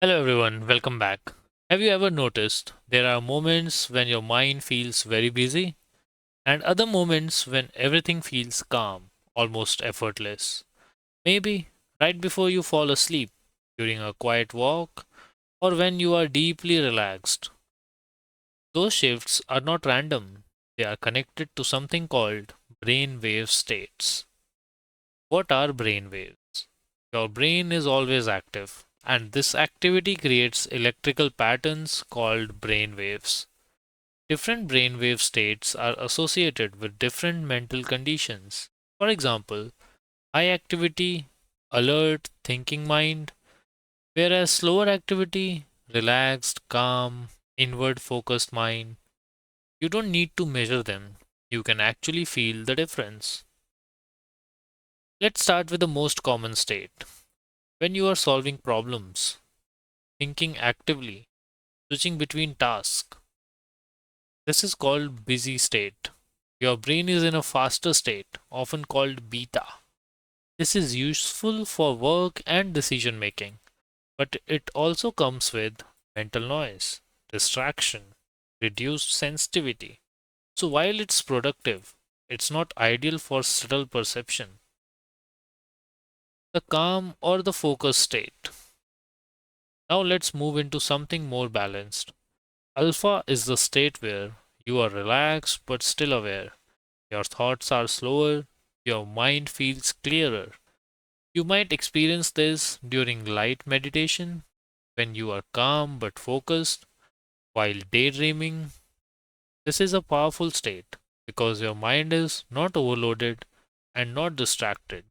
Hello everyone, welcome back. Have you ever noticed there are moments when your mind feels very busy and other moments when everything feels calm, almost effortless? Maybe right before you fall asleep, during a quiet walk, or when you are deeply relaxed. Those shifts are not random, they are connected to something called brainwave states. What are brainwaves? Your brain is always active, and this activity creates electrical patterns called brainwaves. Different brainwave states are associated with different mental conditions. For example, high activity, alert, thinking mind, whereas slower activity, relaxed, calm, inward focused mind. You don't need to measure them, you can actually feel the difference. Let's start with the most common state. When you are solving problems, thinking actively, switching between tasks, this is called busy state. Your brain is in a faster state, often called beta. This is useful for work and decision making, but it also comes with mental noise, distraction, reduced sensitivity. So while it's productive, it's not ideal for subtle perception. The calm or the focus state. Now let's move into something more balanced. Alpha is the state where you are relaxed but still aware. Your thoughts are slower, your mind feels clearer. You might experience this during light meditation when you are calm but focused while daydreaming. This is a powerful state because your mind is not overloaded and not distracted,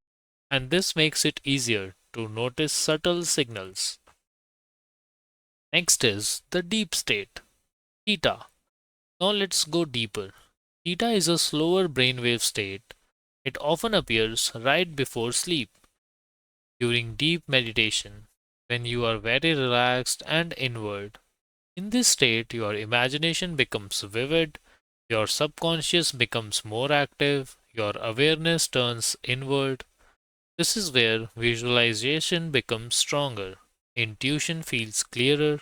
and this makes it easier to notice subtle signals. Next is the deep state, theta. Now let's go deeper. Theta is a slower brainwave state. It often appears right before sleep, during deep meditation, when you are very relaxed and inward. In this state, your imagination becomes vivid, your subconscious becomes more active, your awareness turns inward. This is where visualization becomes stronger. Intuition feels clearer,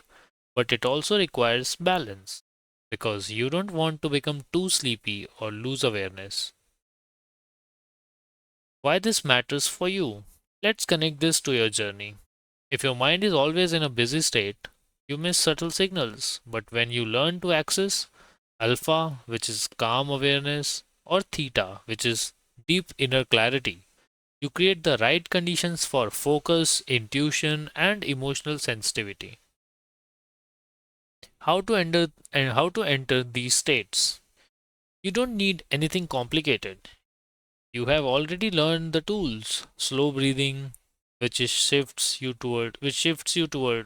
but it also requires balance because you don't want to become too sleepy or lose awareness. Why this matters for you? Let's connect this to your journey. If your mind is always in a busy state, you miss subtle signals, but when you learn to access alpha, which is calm awareness, or theta, which is deep inner clarity, you create the right conditions for focus, intuition, and emotional sensitivity. How to enter these states? You don't need anything complicated. You have already learned the tools. Slow breathing, which shifts you toward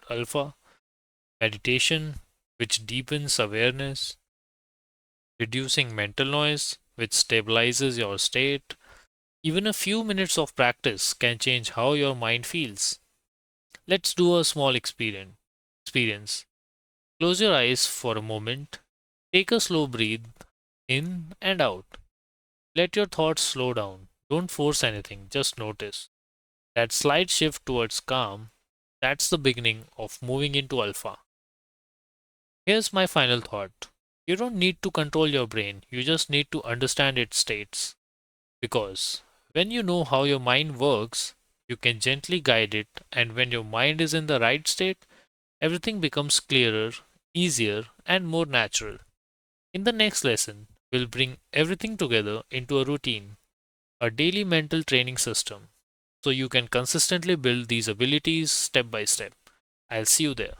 alpha, meditation, which deepens awareness, reducing mental noise, which stabilizes your state. Even a few minutes of practice can change how your mind feels. Let's do a small experience. Close your eyes for a moment. Take a slow breath in and out. Let your thoughts slow down. Don't force anything, just notice. That slight shift towards calm, that's the beginning of moving into alpha. Here's my final thought. You don't need to control your brain, you just need to understand its states. Because when you know how your mind works, you can gently guide it, and when your mind is in the right state, everything becomes clearer, easier, and more natural. In the next lesson, we'll bring everything together into a routine, a daily mental training system, so you can consistently build these abilities step by step. I'll see you there.